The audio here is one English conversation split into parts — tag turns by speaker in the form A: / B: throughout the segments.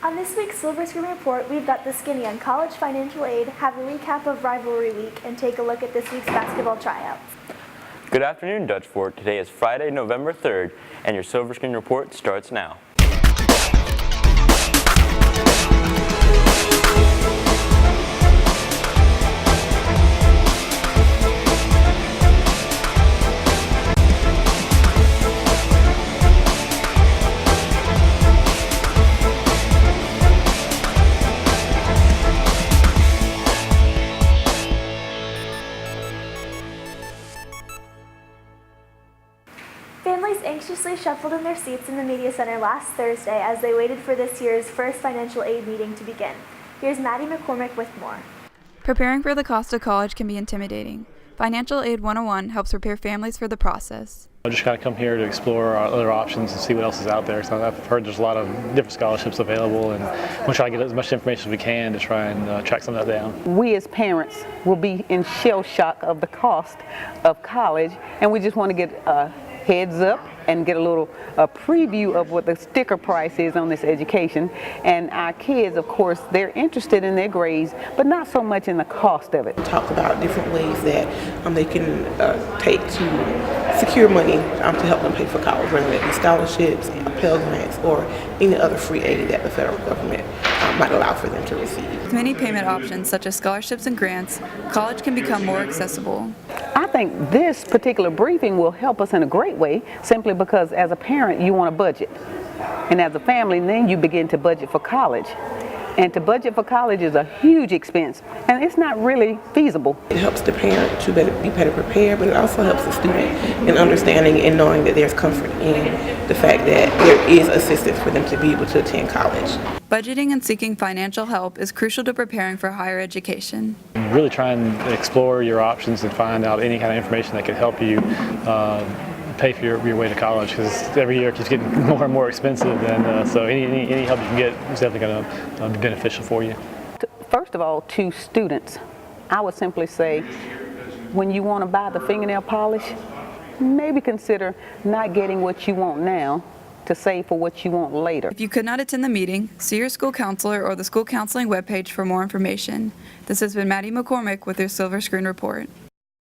A: On this week's Silver Screen Report, we've got the skinny on college financial aid, have a recap of rivalry week, and take a look at this week's basketball tryouts.
B: Good afternoon, Dutch Fork. Today is Friday, November 3rd, and your Silver Screen Report starts now.
A: Families anxiously shuffled in their seats in the media center last Thursday as they waited for this year's first financial aid meeting to begin. Here's Maddie McCormick with more.
C: Preparing for the cost of college can be intimidating. Financial Aid 101 helps prepare families for the process.
D: I just kind of come here to explore our other options and see what else is out there. So I've heard there's a lot of different scholarships available, and we'll try to get as much information as we can to try and track some of that down.
E: We as parents will be in shell shock of the cost of college, and we just want to get heads up and get a little preview of what the sticker price is on this education. And our kids, of course, they're interested in their grades, but not so much in the cost of it.
F: Talk about different ways that they can take to secure money to help them pay for college, whether it be scholarships, Pell Grants, or any other free aid that the federal government might allow for them to receive.
C: With many payment options such as scholarships and grants, college can become more accessible.
E: I think this particular briefing will help us in a great way, simply because as a parent you want to budget, and as a family then you begin to budget for college. And to budget for college is a huge expense, and it's not really feasible.
F: It helps the parent to be better prepared, but it also helps the student in understanding and knowing that there's comfort in the fact that there is assistance for them to be able to attend college.
C: Budgeting and seeking financial help is crucial to preparing for higher education.
D: Really try and explore your options and find out any kind of information that could help you pay for your way to college, because every year it keeps getting more and more expensive, and so any help you can get is definitely going to be beneficial for you.
E: First of all, to students, I would simply say, when you want to buy the fingernail polish, maybe consider not getting what you want now to save for what you want later.
C: If you could not attend the meeting, see your school counselor or the school counseling webpage for more information. This has been Maddie McCormick with your Silver Screen Report.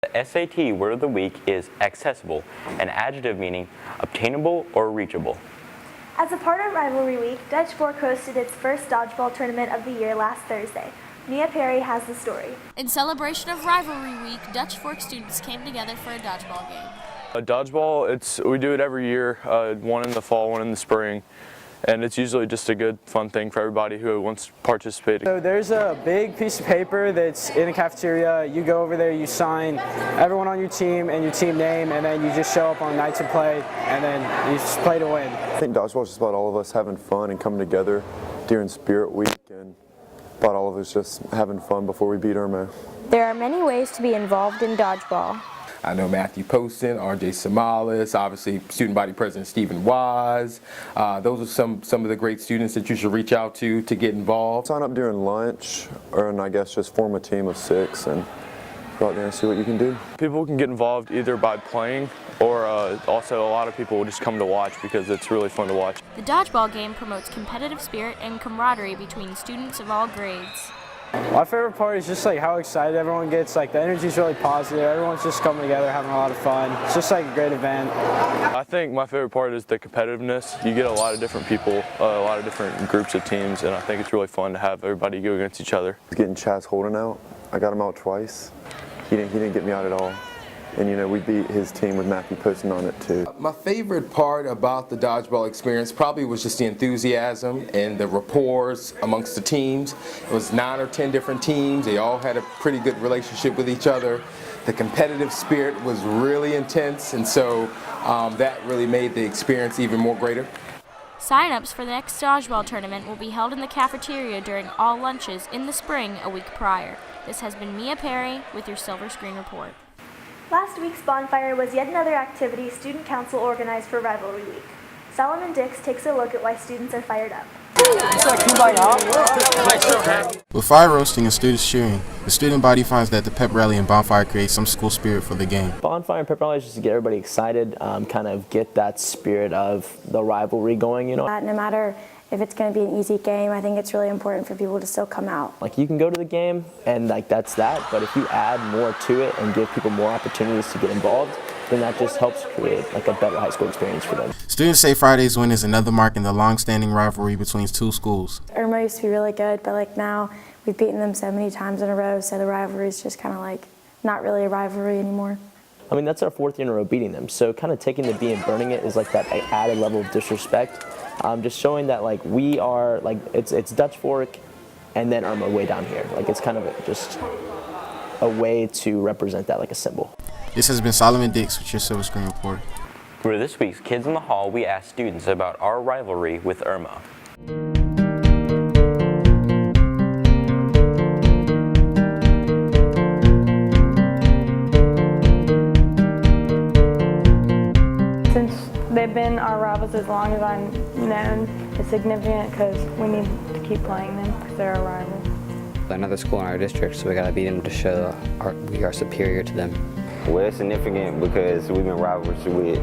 B: The SAT word of the week is accessible, an adjective meaning obtainable or reachable.
A: As a part of Rivalry Week, Dutch Fork hosted its first dodgeball tournament of the year last Thursday. Mia Perry has the story.
G: In celebration of Rivalry Week, Dutch Fork students came together for a dodgeball game.
H: A dodgeball, we do it every year, one in the fall, one in the spring, and it's usually just a good, fun thing for everybody who wants to participate.
I: So there's a big piece of paper that's in the cafeteria. You go over there, you sign everyone on your team and your team name, and then you just show up on nights of play, and then you just play to win.
J: I think dodgeball is just about all of us having fun and coming together during Spirit Week, and about all of us just having fun before we beat Irma.
K: There are many ways to be involved in dodgeball.
L: I know Matthew Poston, R.J. Samalis, obviously Student Body President Stephen Wise. Those are some of the great students that you should reach out to get involved.
J: Sign up during lunch, and I guess just form a team of 6 and go out there and see what you can do.
H: People can get involved either by playing, or also a lot of people will just come to watch because it's really fun to watch.
G: The dodgeball game promotes competitive spirit and camaraderie between students of all grades.
I: My favorite part is just how excited everyone gets. The energy's really positive. Everyone's just coming together, having a lot of fun. It's just a great event.
H: I think my favorite part is the competitiveness. You get a lot of different people, a lot of different groups of teams, and I think it's really fun to have everybody go against each other.
J: Getting Chaz Holden out, I got him out twice. He didn't get me out at all. And we beat his team with Matthew Poston on it too.
L: My favorite part about the dodgeball experience probably was just the enthusiasm and the rapport amongst the teams. It was 9 or 10 different teams. They all had a pretty good relationship with each other. The competitive spirit was really intense, and so that really made the experience even more greater.
G: Sign-ups for the next dodgeball tournament will be held in the cafeteria during all lunches in the spring a week prior. This has been Mia Perry with your Silver Screen Report.
A: Last week's bonfire was yet another activity Student Council organized for Rivalry Week. Solomon Dix takes a look at why students are fired up.
M: With fire roasting and students cheering, the student body finds that the pep rally and bonfire creates some school spirit for the game.
N: Bonfire and pep rally is just to get everybody excited, kind of get that spirit of the rivalry going,
K: No matter if it's going to be an easy game, I think it's really important for people to still come out.
N: Like, you can go to the game and like that's that, but if you add more to it and give people more opportunities to get involved, then that just helps create like a better high school experience for them.
M: Students say Friday's win is another mark in the long-standing rivalry between two schools.
K: Irmo used to be really good, but like now we've beaten them so many times in a row, so the rivalry is just kind of like not really a rivalry anymore.
N: I mean, that's our 4th year in a row beating them, so kind of taking the B and burning it is like that added level of disrespect. Just showing that like we are like it's Dutch Fork and then Irmo way down here. Like it's kind of just a way to represent that like a symbol.
M: This has been Solomon Dix with your Silver Screen Report.
B: For this week's Kids in the Hall, we asked students about our rivalry with Irmo.
O: Since they've been our rivals as long as I've known, it's significant because we need to keep playing them because they're our rivals.
P: Another school in our district, so we got to beat them to show we are superior to them.
Q: Well, it's significant because we've been rivals with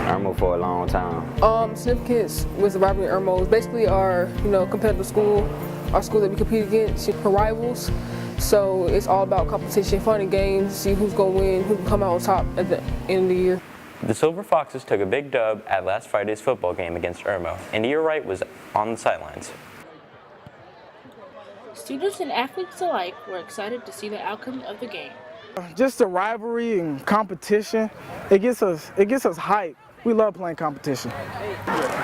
Q: Irmo for a long time.
R: Significance with the rivalry with Irmo is basically our, competitive school, our school that we compete against, our rivals. So it's all about competition, fun and games, see who's going to win, who can come out on top at the end of the year.
B: The Silver Foxes took a big dub at last Friday's football game against Irmo, and India Wright was on the sidelines.
G: Students and athletes alike were excited to see the outcome of the game.
S: Just the rivalry and competition, it gets us hyped. We love playing competition.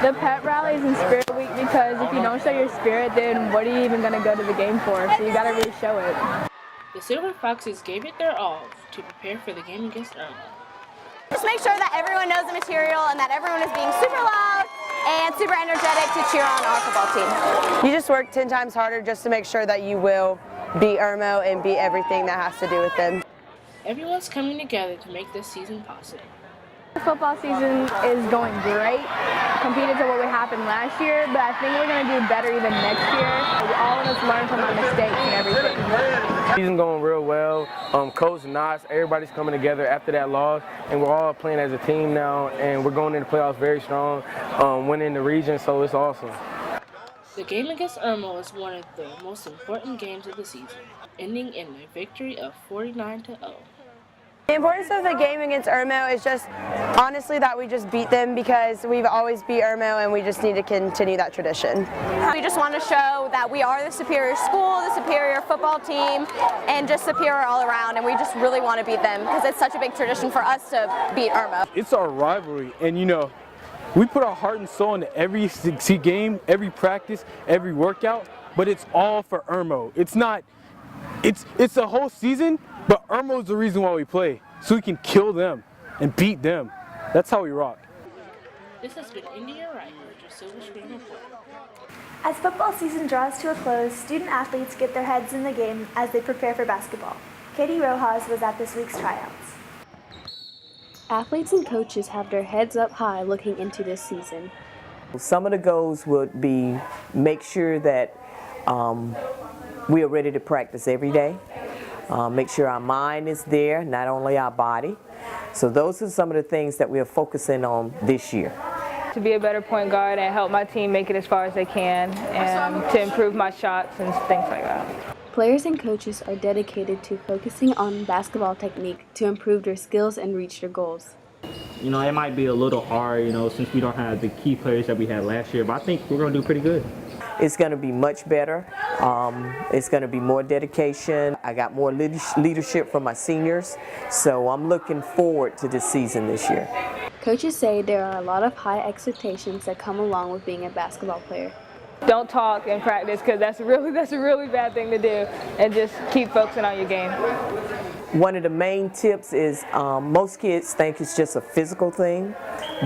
O: The pep rally is in Spirit Week because if you don't show your spirit, then what are you even going to go to the game for? So you got to really show it.
G: The Silver Foxes gave it their all to prepare for the game against Irmo.
T: Just make sure that everyone knows the material and that everyone is being super loud and super energetic to cheer on our football team.
U: You just work 10 times harder just to make sure that you will beat Irmo and beat everything that has to do with them.
G: Everyone's coming together to make this season possible.
O: The football season is going great compared to what we happened last year, but I think we're going to do better even next year. All of us learn from our mistakes and everything.
V: Season going real well. Coach Knox, everybody's coming together after that loss, and we're all playing as a team now, and we're going into the playoffs very strong, winning the region, so it's awesome.
G: The game against Irmo is one of the most important games of the season, ending in a victory of 49-0.
U: The importance of the game against Irmo is just honestly that we just beat them because we've always beat Irmo and we just need to continue that tradition.
T: We just want to show that we are the superior school, the superior football team, and just superior all around, and we just really want to beat them because it's such a big tradition for us to beat Irmo.
S: It's our rivalry, and we put our heart and soul into every game, every practice, every workout, but it's all for Irmo. It's a whole season, but Irmo's the reason why we play, so we can kill them and beat them. That's how we rock.
G: This has been India Wright with your Silver Screen Report.
A: As football season draws to a close, student athletes get their heads in the game as they prepare for basketball. Katie Rojas was at this week's tryouts.
W: Athletes and coaches have their heads up high looking into this season.
X: Some of the goals would be make sure that we are ready to practice every day. Make sure our mind is there, not only our body. So those are some of the things that we are focusing on this year.
O: To be a better point guard and help my team make it as far as they can and to improve my shots and things like that.
W: Players and coaches are dedicated to focusing on basketball technique to improve their skills and reach their goals.
Y: It might be a little hard, since we don't have the key players that we had last year, but I think we're going to do pretty good.
X: It's going to be much better. It's going to be more dedication. I got more leadership from my seniors, so I'm looking forward to this season this year.
W: Coaches say there are a lot of high expectations that come along with being a basketball player.
O: Don't talk in practice because that's a really bad thing to do, and just keep focusing on your game.
X: One of the main tips is most kids think it's just a physical thing,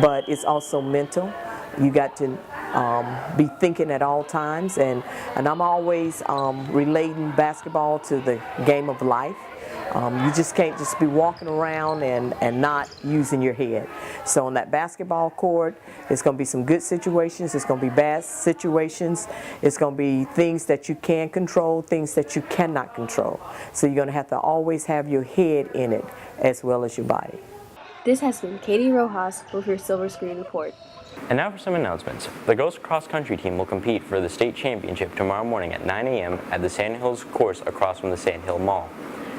X: but it's also mental. You got to be thinking at all times, and I'm always relating basketball to the game of life. You just can't just be walking around and not using your head. So on that basketball court, it's going to be some good situations, it's going to be bad situations, it's going to be things that you can control, things that you cannot control. So you're going to have to always have your head in it as well as your body.
W: This has been Katie Rojas with your Silver Screen Report.
B: And now for some announcements. The girls cross country team will compete for the state championship tomorrow morning at 9 a.m. at the Sand Hills course across from the Sand Hill Mall.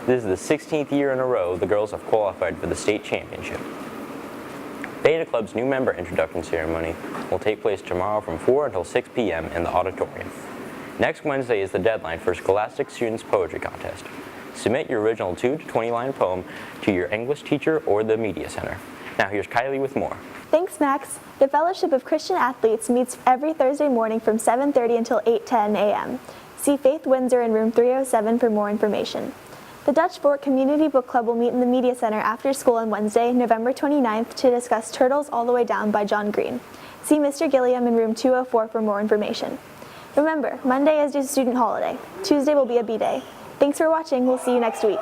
B: This is the 16th year in a row the girls have qualified for the state championship. Beta Club's new member introduction ceremony will take place tomorrow from 4 until 6 p.m. in the auditorium. Next Wednesday is the deadline for Scholastic Students Poetry Contest. Submit your original 2 to 20-line poem to your English teacher or the Media Center. Now here's Kylie with more.
A: Thanks, Max. The Fellowship of Christian Athletes meets every Thursday morning from 7:30 until 8:10 a.m. See Faith Windsor in room 307 for more information. The Dutch Fork Community Book Club will meet in the Media Center after school on Wednesday, November 29th to discuss Turtles All the Way Down by John Green. See Mr. Gilliam in room 204 for more information. Remember, Monday is a student holiday. Tuesday will be a B-Day. Thanks for watching. We'll see you next week.